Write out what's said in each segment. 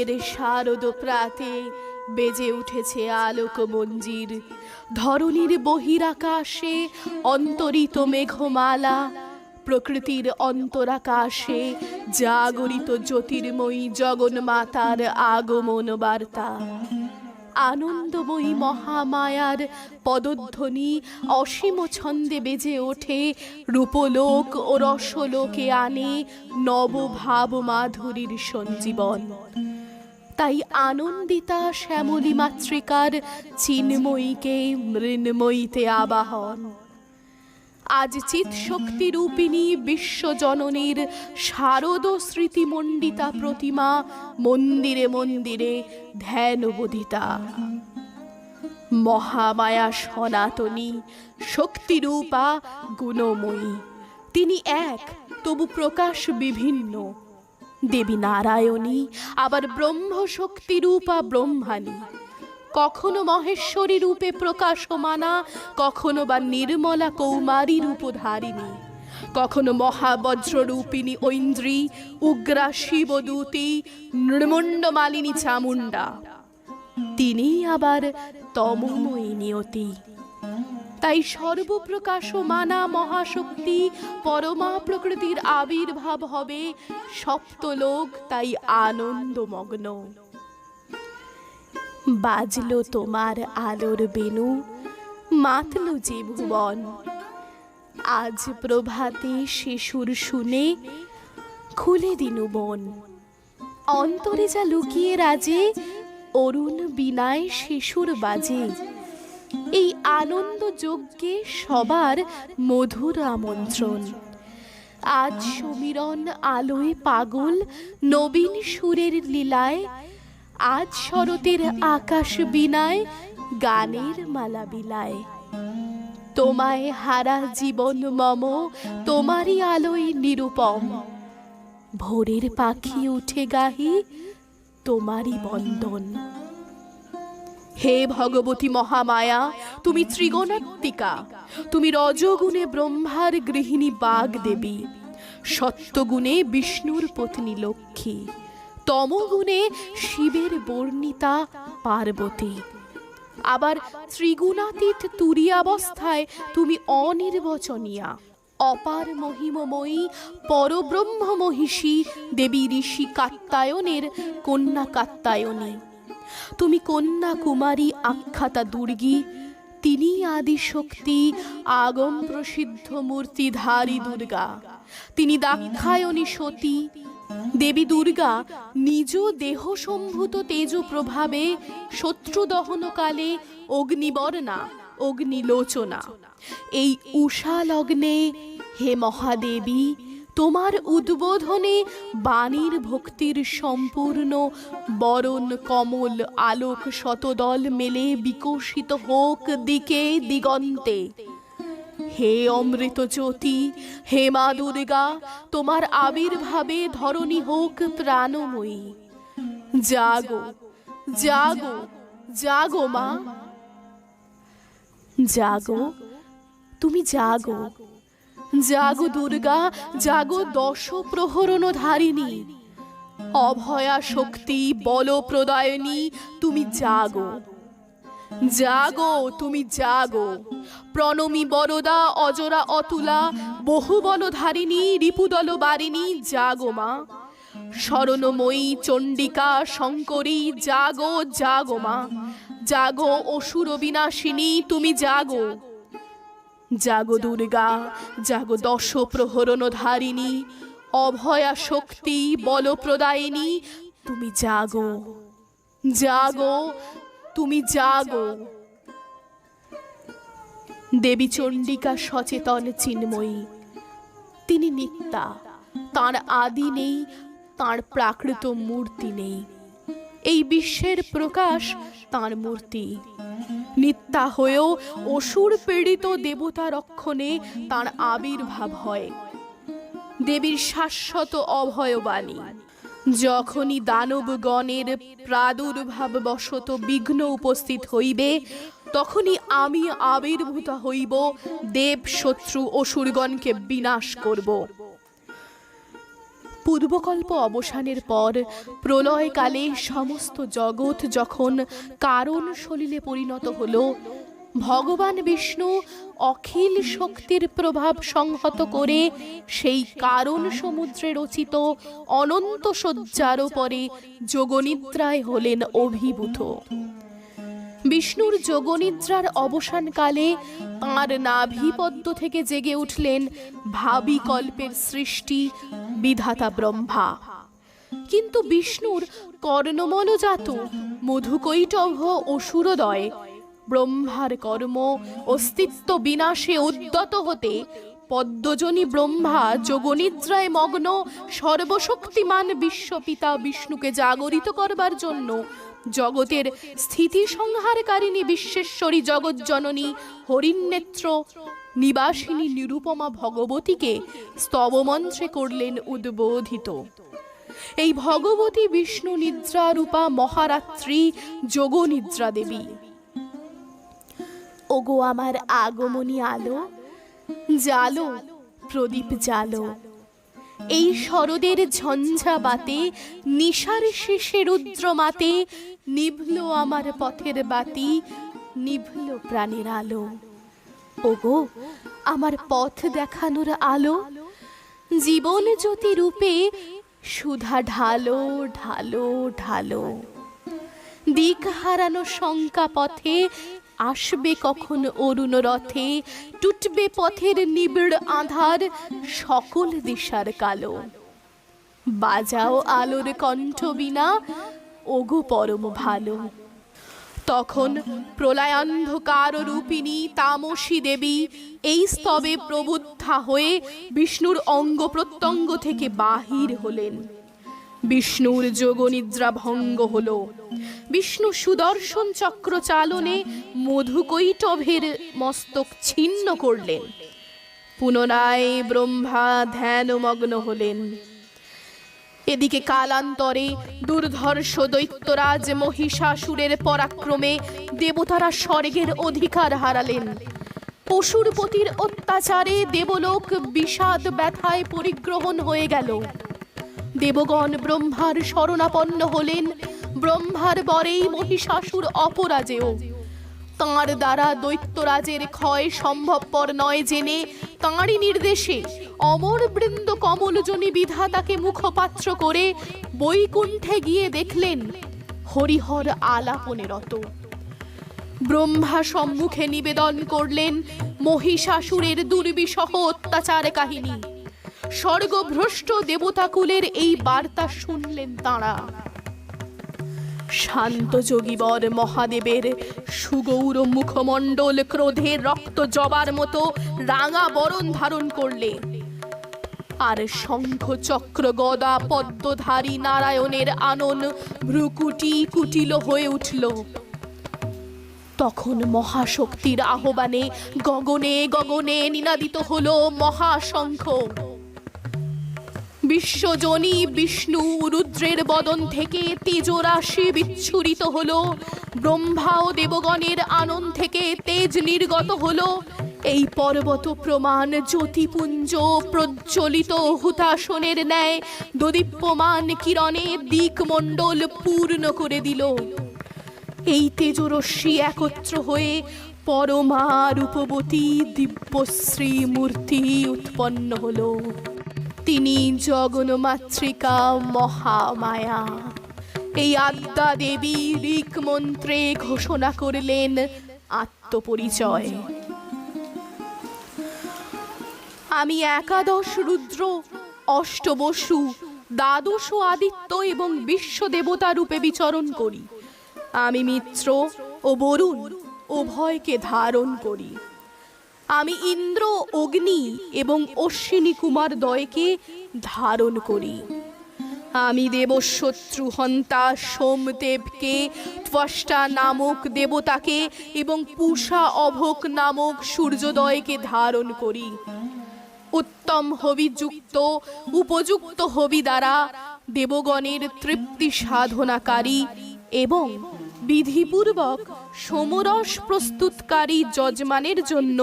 শীতের শারদ প্রাতে বেজে উঠেছে আলোক মঞ্জির। ধরণীর বহিরাকাশে অন্তরিত মেঘমালা, প্রকৃতির অন্তরাকাশে জাগরিত জ্যোতির্ময়ী জগন্মাতার আগমন বার্তা। আনন্দময়ী মহামায়ার পদধ্বনি অসীম ছন্দে বেজে ওঠে, রূপলোক ও রসলোকে আনে নবভাব মাধুরীর সঞ্জীবন। তাই আনন্দিতা শ্যামলী মাতৃকার চিন্ময়ীকে মৃন্ময়ীতে আবাহন। আজ চিৎ শক্তি রূপিণী বিশ্বজননীর শারদ স্মৃতিমণ্ডিতা প্রতিমা মন্দিরে মন্দিরে ধ্যানবোধিতা। মহামায়া সনাতনী, শক্তিরূপা, গুণময়ী। তিনি এক, তবু প্রকাশ বিভিন্ন। দেবী নারায়ণী, আবার ব্রহ্মশক্তি রূপা ব্রহ্মাণী। কখনো মহেশ্বরী রূপে প্রকাশমানা, কখনো বা নির্মলা কৌমারী রূপধারিণী, কখনো মহাবজ্র রূপিণী ঐন্দ্রী, উগ্রা শিবদূতী, নৃমণ্ডমালিনী চামুণ্ডা। তিনি আবার তমোময়ী নিয়তি। তাই সর্বপ্রকাশমানা মহাশক্তি পরমা প্রকৃতির আবির্ভাব হবে সপ্তলোক তাই আনন্দমগ্ন। বাজলো তোমার আলোর বেণু, মাতল যে ভুবন। আজ প্রভাতে শিশুর শুনে খুলে দিনু বন। অন্তরে যা লুকিয়ে রাজে, অরুণ বীণায় শিশুর বাজে। এই আনন্দ যজ্ঞে সবার মধুর আমন্ত্রণ। আজ সমীরণ আলোয় পাগল নবীন সুরের লীলায়। আজ শরতের আকাশ বীণায় গানের মালা বিলায়। তোমায় হারা জীবন মম, তোমারই আলোয় নিরূপম। ভোরের পাখি উঠে গাহি, তোমারই বন্দন। হে ভগবতী মহামায়া, তুমি ত্রিগুণাত্মিকা। তুমি রজগুণে ব্রহ্মার গৃহিণী বাগদেবী, সত্যগুণে বিষ্ণুর পত্নী লক্ষ্মী, তমগুণে শিবের বর্ণিতা পার্বতী। আবার ত্রিগুণাতীত তুরীয়াবস্থায় তুমি অনির্বচনীয়া, অপার মহিমময়ী, পরব্রহ্ম মহিষী দেবী ঋষি কাত্যায়নের কন্যা কাত্যায়নী। তুমি কন্যা কুমারী আখ্যাতা দুর্গী। তিনি আদি শক্তি, আগম প্রসিদ্ধ মূর্তিধারী দুর্গা। তিনি দাক্ষায়ণী সতী। দেবী দুর্গা নিজ দেহ সম্ভূত তেজ প্রভাবে শত্রু দহনকালে অগ্নিবর্ণা, অগ্নিলোচনা। এই উষা লগ্নে হে মহাদেবী, তোমার উদ্বোধনে বাণীর ভক্তির সম্পূর্ণ বরণ কমল আলোক শতদল মেলে বিকশিত হোক দিকে দিগন্তে। হে অমৃত জ্যোতি, হে মা দুর্গা, তোমার আবির্ভাবে ধরণী হোক প্রাণময়ী। জাগো, জাগো, জাগো মা, জাগো, তুমি জাগো। জাগো দুর্গা, জাগো দশ প্রহরণ ধারিণী। অভয়া শক্তি বল প্রদায়নী, তুমি জাগো। জাগো, তুমি জাগো। প্রণমী বরদা, অজরা অতুলা, বহুবল ধারিণী, রিপুদল বারিণী, জাগো মা। শরণময়ী চণ্ডিকা শঙ্করী, জাগো, জাগো মা। জাগো অসুর বিনাশিনী, তুমি জাগো। জাগো দুর্গা, জাগো দশ প্রহরণ ধারিণী, অভয়া শক্তি বল প্রদায়িনী, তুমি জাগো। জাগো, তুমি জাগো। দেবী চণ্ডিকা সচেতন চিন্ময়ী। তিনি নিত্যা, তাঁর আদি নেই, তাঁর প্রাকৃত মূর্তি নেই। এই বিশ্বের প্রকাশ তাঁর মূর্তি। নিত্যা হয়েও অসুর পীড়িত দেবতা রক্ষণে তাঁর আবির্ভাব হয়। দেবীর শাশ্বত অভয়বাণী। যখনই দানবগণের প্রাদুর্ভাব বশত বিঘ্ন উপস্থিত হইবে, তখনই আমি আবির্ভূত হইব, দেব শত্রু অসুরগণকে বিনাশ করব। পূর্বকল্প অবসানের পর প্রলয়কালে সমস্ত জগৎ যখন কারণ সলিলে পরিণত হল, ভগবান বিষ্ণু অখিল শক্তির প্রভাব সংহত করে সেই কারণ সমুদ্রে রচিত অনন্ত শয্যার পরে যোগনিদ্রায় হলেন অভিভূত। বিষ্ণুর যোগনিদ্রার অবসানকালে তাঁর নাভিপদ্ম থেকে জেগে উঠলেন ভাবী কল্পের সৃষ্টি বিধাতা ব্রহ্মা। কিন্তু বিষ্ণুর কর্ণমলজাত মধুকৈটভ অসুরদয় ব্রহ্মার কর্ম অস্তিত্ব বিনাশে উদ্যত হতে পদ্মজনী ব্রহ্মা যোগনিদ্রায় মগ্ন সর্বশক্তিমান বিশ্বপিতা বিষ্ণুকে জাগরিত করবার জন্য জগতের স্থিতি সংহারকারিণী বিশ্বেশ্বরী জগজ্জননী হরিণনেত্র নিবাসিনী নিরুপমা ভগবতীকে স্তবমন্ত্রে করলেন উদ্বোধিত। এই ভগবতী বিষ্ণু নিদ্রা রূপা মহারাত্রি যোগনিদ্রা দেবী। ওগো আমার আগমনী আলো, জালো প্রদীপ জালো। এই শরদের ঝঞ্ঝা বাতে নিশার শেষে রুদ্র মাতে নিভল আমার পথের বাতি, নিভল প্রাণের আলো। ওগো আমার পথ দেখানোর আলো, জীবন জ্যোতি রূপে সুধা ঢালো ঢালো ঢালো। দিক হারানো শঙ্কা পথে আসবে কখন অরুণ রথে, টুটবে পথের নিবিড় আধার সকল দিশার কালো। বাজাও আলোর কণ্ঠ বিনা, ওগো পরম ভালো। তখন প্রলয়ান্ধকার রূপিণী তামসী দেবী এই স্তবে প্রবুদ্ধা হয়ে বিষ্ণুর অঙ্গ প্রত্যঙ্গ থেকে বাহির হলেন। বিষ্ণুর যোগনিদ্রা ভঙ্গ হল। বিষ্ণু সুদর্শন চক্র চালনে মধুকৈটভের মস্তক ছিন্ন করলেন। পুনরায় ব্রহ্মা ধ্যানমগ্ন হলেন। এদিকে কালান্তরে দুর্ধর্ষ দৈত্যরাজ মহিষাসুরের পরাক্রমে দেবতারা স্বর্গের অধিকার হারালেন। পশুরপতির অত্যাচারে দেবলোক বিষাদ ব্যথায় পরিগ্রহণ হয়ে গেল। দেবগণ ব্রহ্মার শরণাপন্ন হলেন। ব্রহ্মার বরেই মহিষাসুর অপরাজেয়। তাঁর দ্বারা দৈত্যরাজের ক্ষয় সম্ভবপর নয় জেনে তাঁরই নির্দেশে অমর বৃন্দ কমলজনী বিধাতাকে মুখপাত্র করে বৈকুণ্ঠে গিয়ে দেখলেন হরিহর আলাপনে রত। ব্রহ্মা সম্মুখে নিবেদন করলেন মহিষাসুরের দুর্বিষহ অত্যাচার কাহিনী। স্বর্গভ্রষ্ট দেবতাকুলের এই বার্তা শুনলেন তাঁরা। শান্ত যোগীবর মহাদেবের সুগৌর মুখমণ্ডল ক্রোধে রক্ত জবার মতো রাঙা বরণ ধারণ করলে, আর শঙ্খ চক্র গদা পদ্মধারী নারায়ণের আনন ভ্রুকুটি কুটিল হয়ে উঠল। তখন মহাশক্তির আহ্বানে গগনে গগনে নিনাদিত হলো মহাশঙ্খ। বিশ্বজনী বিষ্ণু রুদ্রের বদন থেকে তেজরাশি বিচ্ছুরিত হলো। ব্রহ্মা ও দেবগণের আনন থেকে তেজ নির্গত হলো। এই পর্বত প্রমাণ জ্যোতিপুঞ্জ প্রজ্বলিত হুতাসনের ন্যায় দদীপ্যমান কিরণে দিকমণ্ডল পূর্ণ করে দিল। এই তেজরশ্মি একত্র হয়ে পরমা রূপবতী দিব্যশ্রী মূর্তি উৎপন্ন হলো। তিনি জগন্মাতৃকা মহামায়া। এই আদ্যা দেবী ঋক মন্ত্রে ঘোষণা করলেন আত্মপরিচয়। আমি একাদশ রুদ্র, অষ্টবসু, দ্বাদশ আদিত্য এবং বিশ্ব দেবতা রূপে বিচরণ করি। আমি মিত্র ও বরুণ উভয়কে ধারণ করি। আমি ইন্দ্র, অগ্নি এবং অশ্বিনী কুমার দ্বয়কে ধারণ করি। আমি দেবশত্রু হন্তা সোমদেবকে, ত্বষ্টা নামক দেবতাকে এবং পূষা অভোক নামক সূর্যোদয়কে ধারণ করি। উত্তম হবিযুক্ত উপযুক্ত হবি দ্বারা দেবগণের তৃপ্তি সাধনাকারী এবং বিধিপূর্বক সমরস প্রস্তুতকারী যজমানের জন্য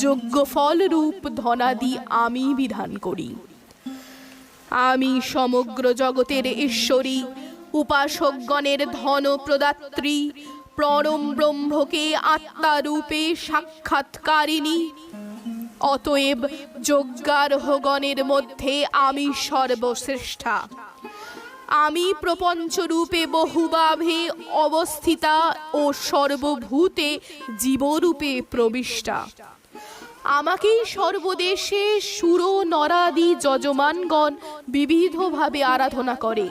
যোগ্য ফল রূপ ধনাদি আমি বিধান করি। আমি সমগ্র জগতের ঈশ্বরী, উপাসকগণের ধন প্রদাত্রী, পরম ব্রহ্মকে আত্মারূপে সাক্ষাৎকারিণী। অতএব যজ্ঞারোহগণের মধ্যে আমি সর্বশ্রেষ্ঠা। আমি প্রপঞ্চরূপে বহুভাবে অবস্থিতা ও সর্বভূতে জীবরূপে প্রবিষ্টা। আমাকেই সর্বদেশে সুর নরাদি যজমানগণ বিবিধভাবে আরাধনা করে।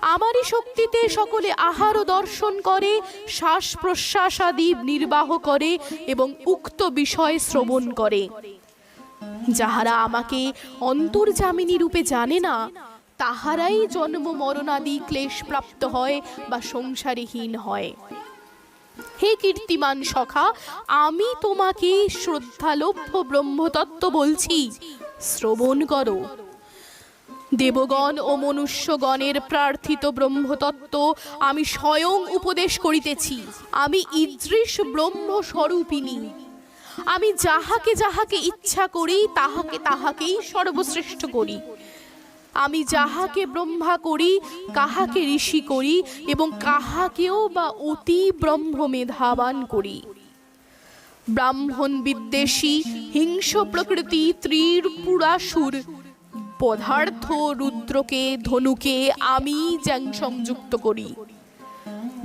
আমারই শক্তিতে সকলে আহার দর্শন করে, শ্বাস প্রশ্বাস আদি নির্বাহ করে এবং উক্ত বিষয় শ্রবণ করে। যাহারা আমাকে অন্তর্যামিনী রূপে জানে না, তাহারাই জন্ম মরণাদি ক্লেশ প্রাপ্ত হয় বা সংসারীহীন হয়। হে কীর্তিমান সখা, আমি তোমাকে শ্রদ্ধালভ্য ব্রহ্মতত্ত্ব বলছি, শ্রবণ করো। দেবগণ ও মনুষ্যগণের প্রার্থিত ব্রহ্মতত্ত্ব আমি স্বয়ং উপদেশ করিতেছি। আমি ঈদৃশ ব্রহ্মস্বরূপিণী। আমি যাহাকে যাহাকে ইচ্ছা করি তাহাকে তাহাকেই সর্বশ্রেষ্ঠ করি। আমি যাহাকে ব্রহ্মা করি, কাহাকে ঋষি করি এবং কাহাকেও বা অতি ব্রহ্ম মেধাবান করি। ব্রাহ্মণ বিদ্বেষী হিংস প্রকৃতি ত্রিপুরাসুর পদার্থ রুদ্রকে ধনুকে আমি সংযুক্ত করি।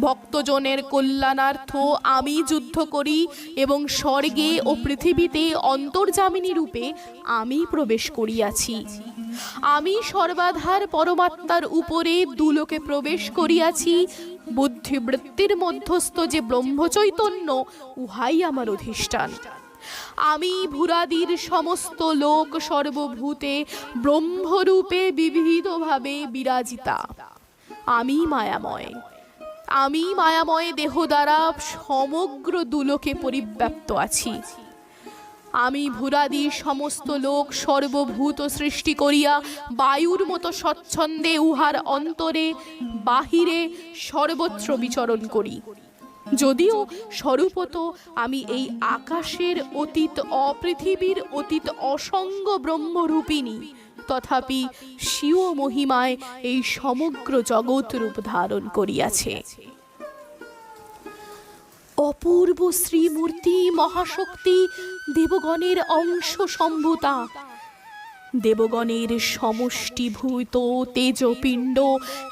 ভক্তজনের কল্যাণার্থ আমি যুদ্ধ করি এবং স্বর্গে ও পৃথিবীতে অন্তর্যামিনী রূপে আমি প্রবেশ করিয়াছি। আমি সর্বাধার পরমাত্মার উপরে দুলোকে প্রবেশ করিয়াছি। বুদ্ধিবৃত্তির মধ্যস্থ যে ব্রহ্মচৈতন্য, উহাই আমার অধিষ্ঠান। আমি ভূরাদির সমস্ত লোক সর্বভূতে ব্রহ্মরূপে বিবিধভাবে বিরাজিতা। আমি মায়াময়। আমি মায়াময় দেহ দ্বারা সমগ্র দুলোকে পরিব্যাপ্ত আছি। আমি ভূরাদি সমস্ত লোক সর্বভূত সৃষ্টি করিয়া বায়ুর মতো স্বচ্ছন্দে উহার অন্তরে বাহিরে সর্বত্র বিচরণ করি। যদিও স্বরূপত আমি এই আকাশের অতীত অপৃথিবীর অতীত অসঙ্গ ব্রহ্মরূপিণী, তথাপি স্বীয় মহিমায় এই সমগ্র জগৎ রূপ ধারণ করিয়াছে। অপূর্ব শ্রীমূর্তি মহাশক্তি দেবগণের অংশ সম্ভূতা। দেবগণের সমষ্টিভূত তেজপিণ্ড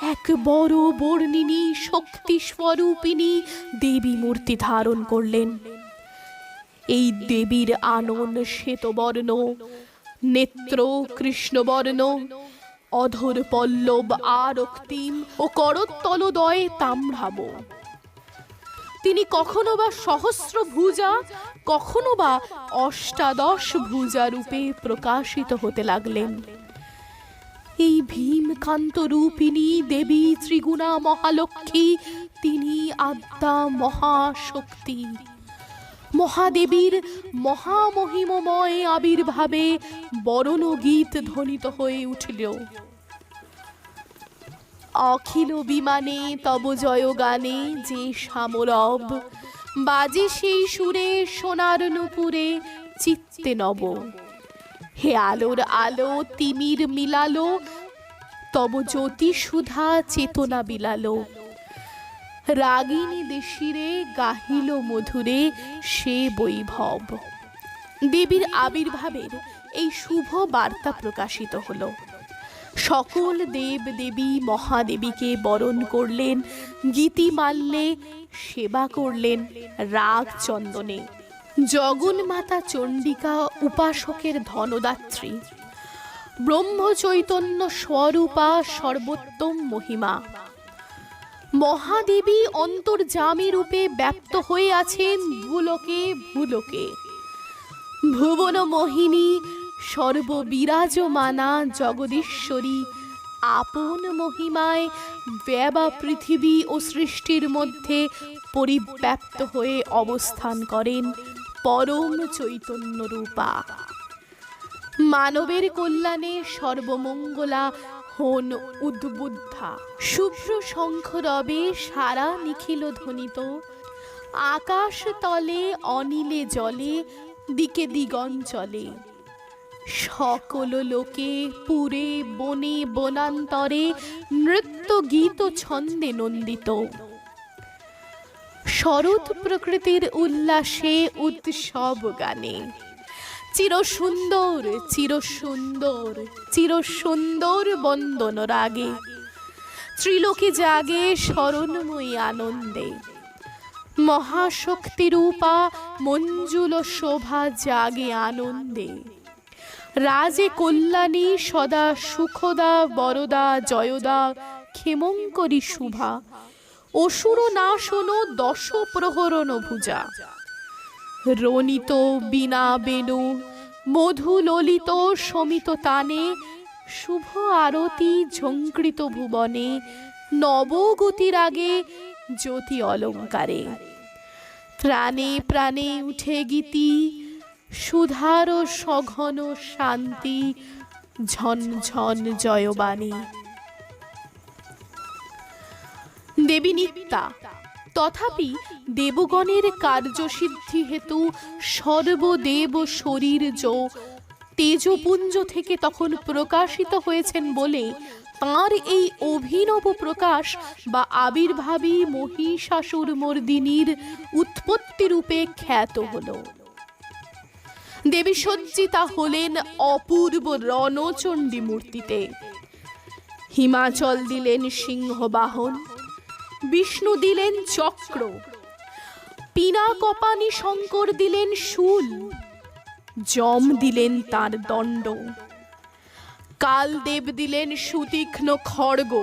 এক বড় বর্ণিনী শক্তি স্বরূপিণী দেবী মূর্তি ধারণ করলেন। এই দেবীর আনন শ্বেতবর্ণ, নেত্র কৃষ্ণবর্ণ, অধর পল্লব আরক্তিম ও করতলদয় তাম্রাভ। তিনি কখনো বা সহস্র ভুজা, কখনো বা অষ্টাদশ ভুজা রূপে প্রকাশিত হতে লাগলেন। এই ভীমকান্ত রূপিণী দেবী ত্রিগুণা মহালক্ষ্মী, তিনি আদ্যা মহাশক্তি। মহাদেবীর মহামহিমময় আবির্ভাবে বরণ গীত ধ্বনিত হয়ে উঠল। অখিল বিমানে তব জয় গানে যে সামরব, বাজে সেই সুরে সোনার নূপুরে চিত্তে নব। হে আলোর আলো তিমির মিলালো, তব জ্যোতি সুধা চেতনা বিলালো। রাগিনী দেশিরে গাহিল মধুরে সে বৈভব। দেবীর আবির্ভাবের এই শুভ বার্তা প্রকাশিত হলো। সকল দেব দেবী মহাদেবীকে বরণ করলেন, গীতিমাল্যে সেবা করলেন রাগ চন্দনে। জগন্মাতা চণ্ডিকা উপাসকের ধনদাত্রী, ব্রহ্মচৈতন্য স্বরূপা সর্বোত্তম মহিমা। মহাদেবী অন্তর্যামী রূপে ব্যপ্ত হয়ে আছেন ভূলোকে ভূলোকে। ভুবন মোহিনী সর্ববিরাজমানা জগদীশ্বরী আপন মহিমায় ব্যবা পৃথিবী ও সৃষ্টির মধ্যে পরিব্যাপ্ত হয়ে অবস্থান করেন পরম চৈতন্য রূপা। মানবের কল্যাণে সর্বমঙ্গলা হন উদ্বুদ্ধা। শুভ্র শঙ্খ রবে সারা নিখিল ধ্বনিত। আকাশ তলে অনিলে জলে দিকে দিগঞ্চলে। সকল লোকে পুরে বনে বনান্তরে নৃত্য গীত ছন্দে নন্দিত। শরৎ প্রকৃতির উল্লাসে উৎসব গানে চির সুন্দর চির সুন্দর চির সুন্দর বন্দন রাগে ত্রিলোকে জাগে স্মরণময়ী আনন্দে। মহাশক্তিরূপা মঞ্জুল শোভা জাগে আনন্দে। রাজে কল্যাণী সদা সুখদা বরদা জয়দা ক্ষেমঙ্করী শুভা অসুর নাশন দশ প্রহরণ ভুজা। রণিত বীণা বেণু মধু ললিত শমিত তানে শুভ আরতি ঝঙ্কৃত ভুবনে নবগতির আগে জ্যোতি অলঙ্কারে। প্রাণে প্রাণে উঠে গীতি সুধার সঘন শান্তি ঝন ঝন জয়বাণী। দেবী নিত্যা তথাপি দেবগণের কার্যসিদ্ধি হেতু সর্বদেব শরীর তেজপুঞ্জ থেকে তখন প্রকাশিত হয়েছেন বলে তাঁর এই অভিনব প্রকাশ বা আবির্ভাবী মহিষাসুর মর্দিনীর উৎপত্তি রূপে খ্যাত হল। দেবী সজ্জিতা হলেন অপূর্ব রণচণ্ডী মূর্তিতে। হিমাচল দিলেন সিংহবাহন, বিষ্ণু দিলেন চক্র, পিনাকপাণি শঙ্কর দিলেন শূল, যম দিলেন তার দণ্ড, কালদেব দিলেন সুতীক্ষ্ণ খড়গ,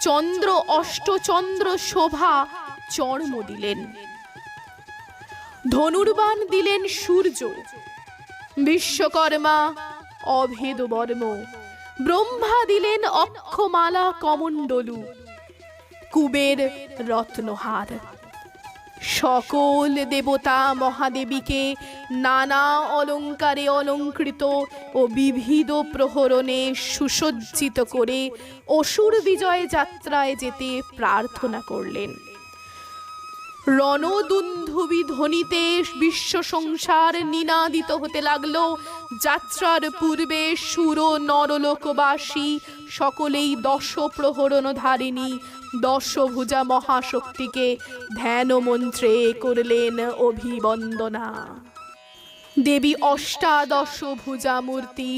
চন্দ্র অষ্টচন্দ্র শোভা চর্ম দিলেন, ধনুর্বাণ দিলেন সূর্য, বিশ্বকর্মা অভেদ বর্ম, ব্রহ্মা দিলেন অক্ষমালা কমণ্ডলু, কুবের রত্নহার। সকল দেবতা মহাদেবীকে নানা অলঙ্কারে অলঙ্কৃত ও বিবিধ প্রহরণে সুসজ্জিত করে অসুর বিজয় যাত্রায় যেতে প্রার্থনা করলেন। রণদুন্ধুবি ধ্বনিতে বিশ্ব সংসার নিনাদিত হতে লাগলো। যাত্রার পূর্বে সুর নরলোকবাসী সকলেই দশ প্রহরণ ধারিণী দশভুজা মহাশক্তিকে ধ্যান মন্ত্রে করলেন অভিবন্দনা। দেবী অষ্টাদশ ভুজা মূর্তি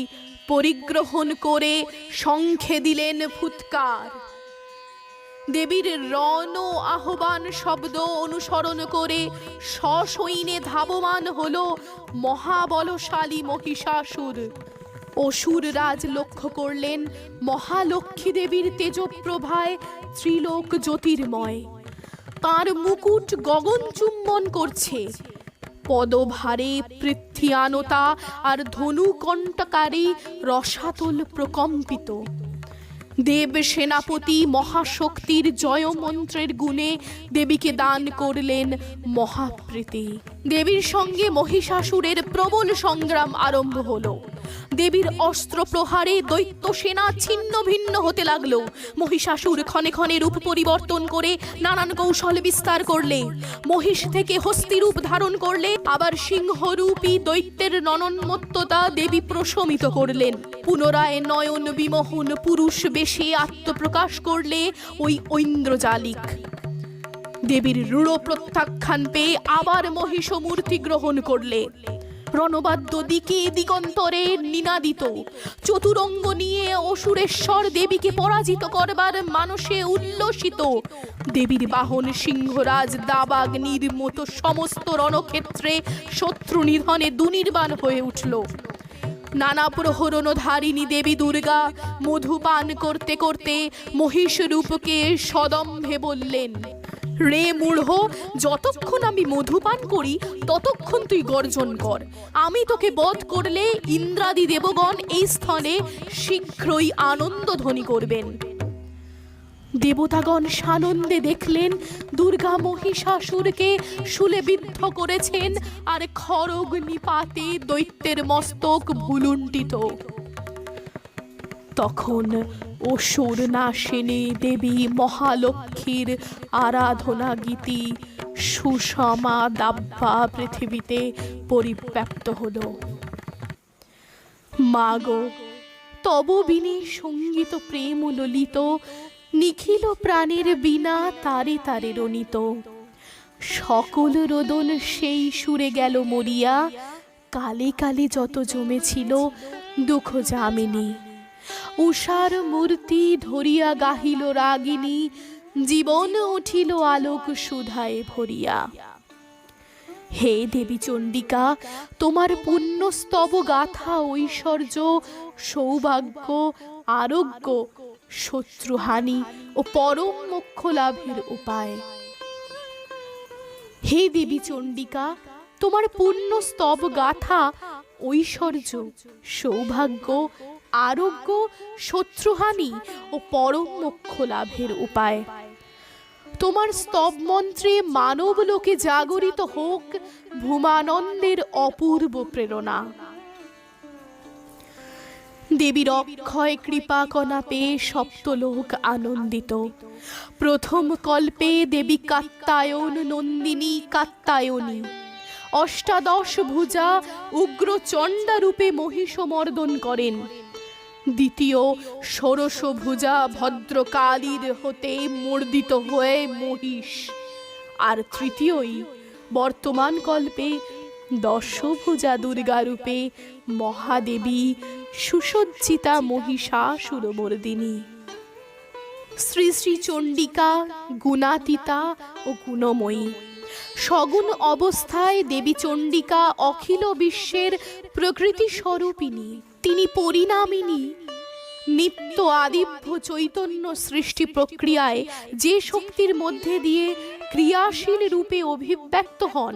পরিগ্রহণ করে শঙ্খে দিলেন ফুৎকার। দেবীর রণ আহ্বান শব্দ অনুসরণ করে সসৈন্যে ধাবমান হল মহাবলশালী মহিষাসুর। অসুর রাজ লক্ষ্য করলেন মহালক্ষ্মী দেবীর তেজপ্রভায় ত্রিলোক জ্যোতির্ময়। তার মুকুট গগন চুম্বন করছে, পদভারে পৃথ্বীয়ানতা আর ধনুকণ্টকারী রসাতল প্রকম্পিত। দেব সেনাপতি মহাশক্তির জয় মন্ত্রের গুণে দেবীকে দান করলেন মহাপ্রীতি। দেবীর সঙ্গে মহিষাসুরের প্রবল সংগ্রাম আরম্ভ হলো। দেবীর অস্ত্র প্রহারে দৈত্য সেনা ছিন্ন ভিন্ন হতে লাগলো। মহিষাসুর ক্ষণে ক্ষণে রূপ পরিবর্তন করে নানান কৌশল বিস্তার করলে, মহিষ থেকে হস্তি রূপ ধারণ করলে, আবার সিংহরূপী দৈত্যের ননন্মত্ততা দেবী প্রশমিত করলেন। পুনরায় নয়ন বিমোহন পুরুষ বেশে আত্মপ্রকাশ করলে ওই ঐন্দ্রজালিক। দেবীর রূঢ় প্রত্যাখ্যান পেয়ে আবার মহিষ মূর্তি গ্রহণ করলে। রণবাদ্য দিকে দিগন্তরে নিনাদিত। চতুরঙ্গ নিয়ে অসুরেশ্বর দেবীকে পরাজিত করবার মানসে উল্লসিত। দেবীর বাহন সিংহরাজ দাবাগ্নির মতো সমস্ত রণক্ষেত্রে শত্রু নিধনে দুর্নির্বাণ হয়ে উঠল। নানা প্রহরণধারিণী দেবী দুর্গা মধুপান করতে করতে মহিষ রূপকে সদম্ভে বললেন, রে মূঢ়, যতক্ষণ আমি মধুপান করি ততক্ষণ তুই গর্জন কর। আমি তোকে বধ করলে ইন্দ্রাদি দেবগণ এই স্থলে শীঘ্রই আনন্দ ধ্বনি করবেন। দেবতাগণ সানন্দে দেখলেন দুর্গা মহিষাসুরকে শূলে বিদ্ধ করেছেন, আর খড়গ নিপাতে দৈত্যের মস্তক ভুলুণ্ঠিত। তখন অসুর নাশিনী দেবী মহালক্ষ্মীর আরাধনা গীতি সুষমা দাব্বা পৃথিবীতে পরিব্যাপ্ত হল। মাগো, তব বিনে সঙ্গীত প্রেম ললিত, নিখিল প্রাণের বিনা তারে তারে রনিত। সকল রোদন সেই সুরে গেল মরিয়া, কালে কালে যত জমেছিল দুঃখ যামিনী। উষার মূর্তি ধরিয়া গাহিল রাগিনী, জীবন উঠিল আলোক সুধায় ভরিয়া। হে দেবী চণ্ডিকা, তোমার পুণ্যস্তব গাথা ঐশ্বর্য, সৌভাগ্য, আরোগ্য, শত্রুহানি ও পরম মোক্ষ লাভের উপায়। হে দেবী চণ্ডিকা, তোমার পুণ্যস্তব গাথা ঐশ্বর্য, সৌভাগ্য, আরোগ্য, শত্রুহানি ও পরম মোক্ষ লাভের উপায়। তোমার স্তব মন্ত্রে মানব লোকে জাগরিত হোক ভূমানন্দের অপূর্ব প্রেরণা। দেবীর অক্ষয় কৃপা কণা পেয়ে সপ্তলোক আনন্দিত। প্রথম কল্পে দেবী কাত্যায়ন নন্দিনী কাত্যায়নী, অষ্টাদশ ভুজা উগ্র চণ্ডা রূপে মহিষমর্দন করেন। দ্বিতীয় ষোড়শ ভুজা ভদ্রকালীর হতে মর্দিত হয়ে মহিষ। আর তৃতীয়ই বর্তমান কল্পে দশভুজা দুর্গা রূপে মহাদেবী সুসজ্জিতা মহিষাসুরমর্দিনী। শ্রী শ্রী চণ্ডিকা গুণাতীতা ও গুণময়ী। সগুণ অবস্থায় দেবী চণ্ডিকা অখিল বিশ্বের প্রকৃতি স্বরূপিণী। তিনি পরিণামিনী। নিত্য আদিভ্য চৈতন্য সৃষ্টি প্রক্রিয়ায় যে শক্তির মধ্যে দিয়ে ক্রিয়াশীল রূপে অভিব্যক্ত হন,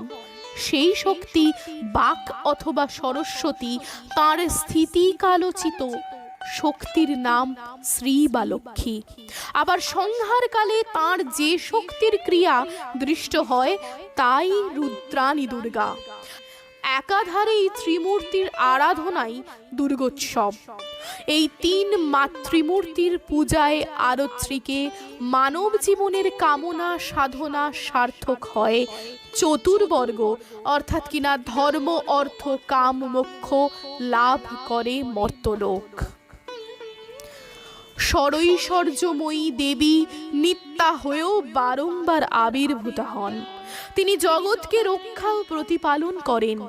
সেই শক্তি বাক অথবা সরস্বতী, তাঁর স্থিতি কালোচিত শক্তির নাম শ্রী বা লক্ষ্মী। আবার সংহারকালে তাঁর যে শক্তির ক্রিয়া দৃষ্ট হয় তাই রুদ্রাণী দুর্গা। একাধারে এই ত্রিমূর্তির আরাধনাই দুর্গোৎসব। এই তিন মাতৃমূর্তির পূজায় আরত্রিকে মানব জীবনের কামনা সাধনা সার্থক হয়। চতুর্বর্গ অর্থাৎ কিনা ধর্ম, অর্থ, কাম, মোক্ষ লাভ করে মর্তলোক। ষড়ৈশ্বর্যময়ী দেবী নিত্যা হয়েও বারংবার আবির্ভূত হন। তিনি জগৎকে রক্ষা ও প্রতিপালন করেন।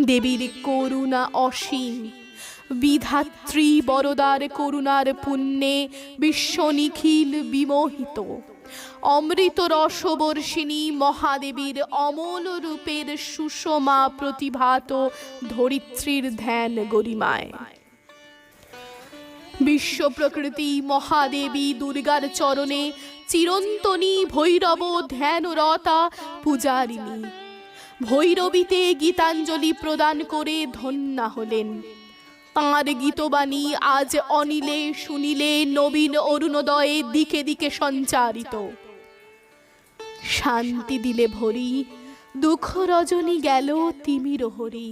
দেবীর করুণা অসীম। বিধাত্রী বরদার করুণার পুণ্যে বিশ্ব নিখিল বিমোহিত। অমৃত রসবর্ষিণী মহাদেবীর অমল রূপের সুষমা প্রতিভাত ধরিত্রীর ধ্যান গরিমায়। বিশ্ব প্রকৃতি মহাদেবী দুর্গার চরণে চিরন্তনী ভৈরব ধ্যানরতা পূজারিণী। ভৈরবীতে গীতাঞ্জলি প্রদান করে ধন্যা হলেন। তাঁর গীতবাণী আজ অনিলে শুনিলে নবীন অরুণোদয়ে দিকে দিকে সঞ্চারিত। শান্তি দিলে ভরি, দুঃখ রজনী গেল তিমির হরি।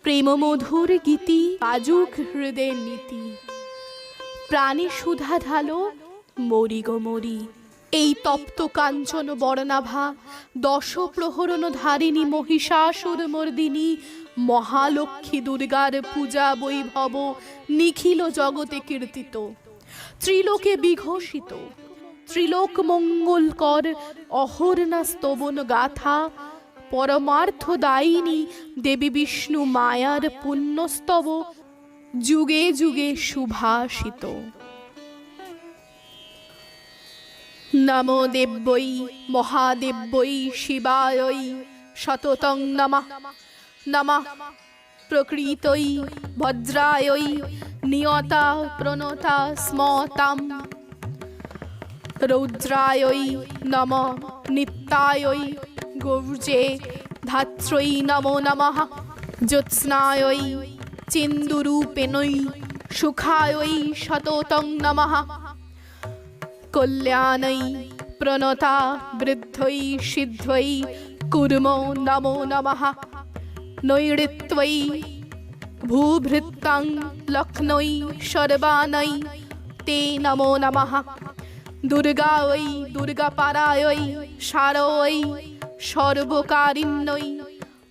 প্রেম মধুর গীতি বাজুক হৃদয়ের নীতি। প্রাণে সুধা ঢালো মরি গো মরি। এই তপ্ত কাঞ্চন বর্ণাভা দশ প্রহরণ ধারিণী মহিষাসুর মর্দিনী মহালক্ষ্মী দুর্গার পূজা বৈভব নিখিল জগতে কীর্তিত, ত্রিলোকে বিঘোষিত। ত্রিলোক মঙ্গলকর অহর্ণা স্তবন গাথা পরমার্থদায়িনী দেবী বিষ্ণু মায়ার পুণ্যস্তব যুগে যুগে সুভাষিত। নমো দেব্যৈ মহাদেব্যৈ শিবায় সততং নমঃ। নমঃ প্রকৃতৈ ভদ্রায় নিয়তা প্রণতা স্মতাম। রৌদ্রায় নমঃ নিত্যায় গৌর্যে ধাত্রৈ নমো নমঃ। জ্যোৎস্নায় চিন্দুরূপেণৈ সুখায় সততং নমঃ। কল্যাণৈ প্রণতা বৃদ্ধৈ সিদ্ধৈ কুর্মো নমো নমঃ। নৈঋত্যৈ ভূভৃত্তাং লক্ষ্মৈ সর্বাণৈ তে নমো নমঃ। দুর্গাঐ দুর্গাপারায় শারৈ সর্বকারিণ্যৈ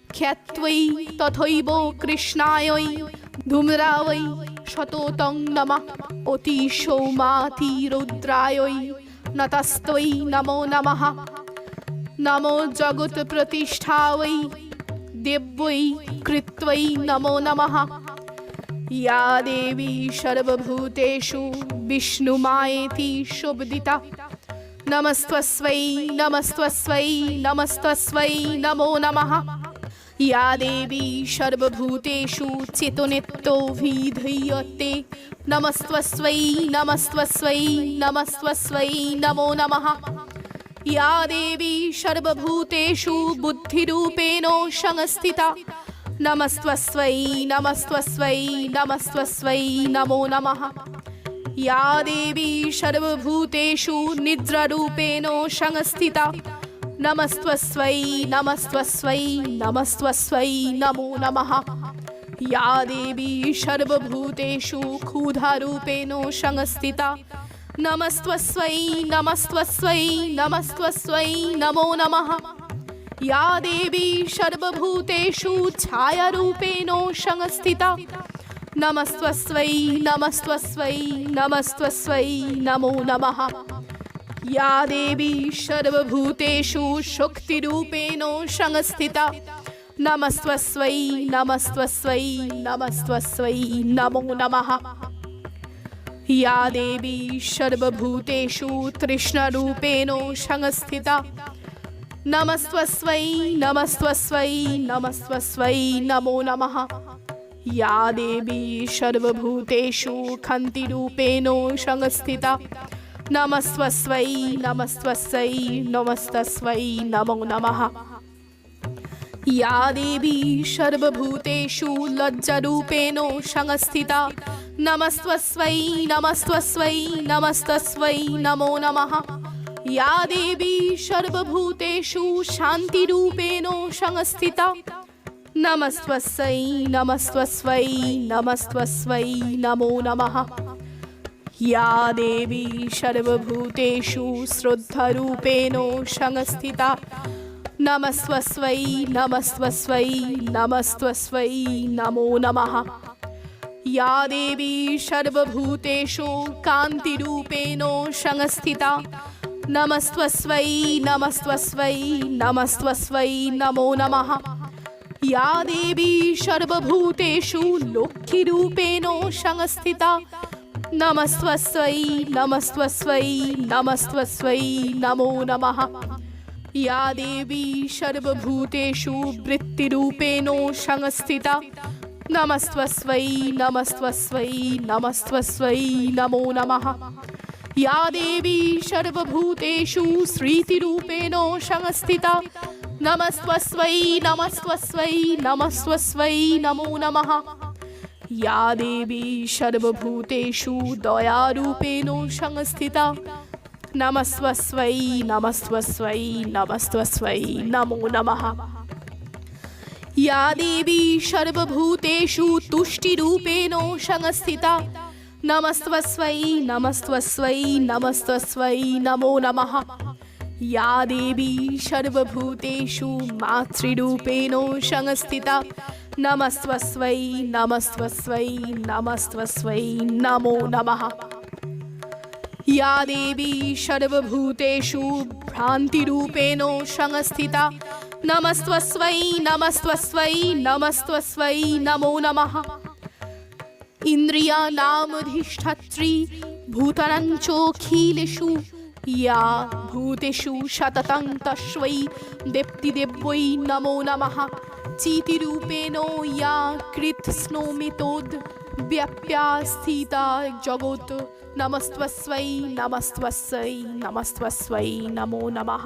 খ্যাত্বৈ তথৈব কৃষ্ণায় ধূম্রাयै শততং নমঃ অতি সৌমাতি রুদ্রাयै নতস্ত্বৈ নমো নমঃ নমো জগৎ প্রতিষ্ঠাयै দেব্যৈ কৃত্বৈ নমো নমঃ या देवी सर्वभूतेषु विष्णुमायेति शोभिता नमस्तस्मै नमस्तस्मै नमस्तस्मै नमो नमः या देवी सर्वभूतेषु चेतनेत्तोऽभिधीयते नमस्तस्मै नमस्तस्मै नमस्तस्मै नमो नमः या देवी सर्वभूतेषु बुद्धिरूपेण संस्थिता नमस्तस्मै नमस्तस्मै नमस्तस्मै नमो नमः या देवी सर्वभूतेषु निद्रारूपेण संस्थिता नमस्तस्मै नमस्तस्मै नमस्तस्मै नमो नमः या देवी सर्वभूतेषु क्षुधारूपेण संस्थिता नमस्तस्मै नमस्तस्मै नमस्तस्मै नमो नमः या देवी सर्वभूतेषु छायारूपेण संस्थिता नमस्तस्मै नमस्तस्मै नमस्तस्मै नमो नमः या देवी सर्वभूतेषु शक्तिरूपेण संस्थिता नमस्तस्मै नमस्तस्मै नमस्तस्मै नमो नमः या देवी सर्वभूतेषु तृष्णारूपेण संस्थिता नमस्तस्मै नमस्तस्मै नमस्तस्मै नमो नमः या देवी सर्वभूतेषु कान्तिरूपेण संस्थिता नमस्तस्मै नमस्तस्मै नमस्तस्मै नमो नमः या देवी सर्वभूतेषु लज्जारूपेण संस्थिता नमस्तस्मै नमस्तस्मै नमस्तस्मै नमो नमः या देवी सर्वभूतेषु शान्तिरूपेण संस्थिता नमस्तस्मै नमस्तस्मै नमस्तस्मै नमो नमः या देवी सर्वभूतेषु श्रद्धारूपेण संस्थिता नमस्तस्मै नमस्तस्मै नमस्तस्मै नमो नमः या देवी सर्वभूतेषु कान्तिरूपेण संस्थिता नमस्तस्मै नमस्तस्मै नमस्तस्मै नमो नमः या देवी सर्वभूतेषु लक्ष्मीरूपेण संस्थिता नमस्तस्मै नमस्तस्मै नमस्तस्मै नमो नमः या देवी सर्वभूतेषु वृत्तिरूपेण संस्थिता नमस्तस्मै नमस्तस्मै नमस्तस्मै नमो नमः या देवी सर्वभूतेषु श्रीतिरूपेण संस्थिता नमस्तस्मै नमस्तस्मै नमस्तस्मै नमो नमः या देवी सर्वभूतेषु दयारूपेण संस्थिता नमस्तस्मै नमस्तस्मै नमस्तस्मै नमो नमः या देवी सर्वभूतेषु तुष्टिरूपेण संस्थिता नमस्तस्मै नमस्तस्मै नमस्तस्मै नमो नमः या देवी सर्वभूतेषु मातृरूपेण संस्थिता नमस्तस्मै नमस्तस्मै नमस्तस्मै नमो नमः या देवी सर्वभूतेषु भ्रान्तिरूपेण संस्थिता नमस्तस्मै नमस्तस्मै नमस्तस्मै नमो नमः इन्द्रियाणामधिष्ठात्री भूतानाञ्चोऽखिलेषु या भूतेषु सततं तस्मै देप्तिदेव्यै नमो नमः चितिरूपेण या कृत्स्नोमितोद्व्याप्या स्थिता जगत् नमस्तस्मै नमस्तस्मै नमस्तस्मै नमो नमः।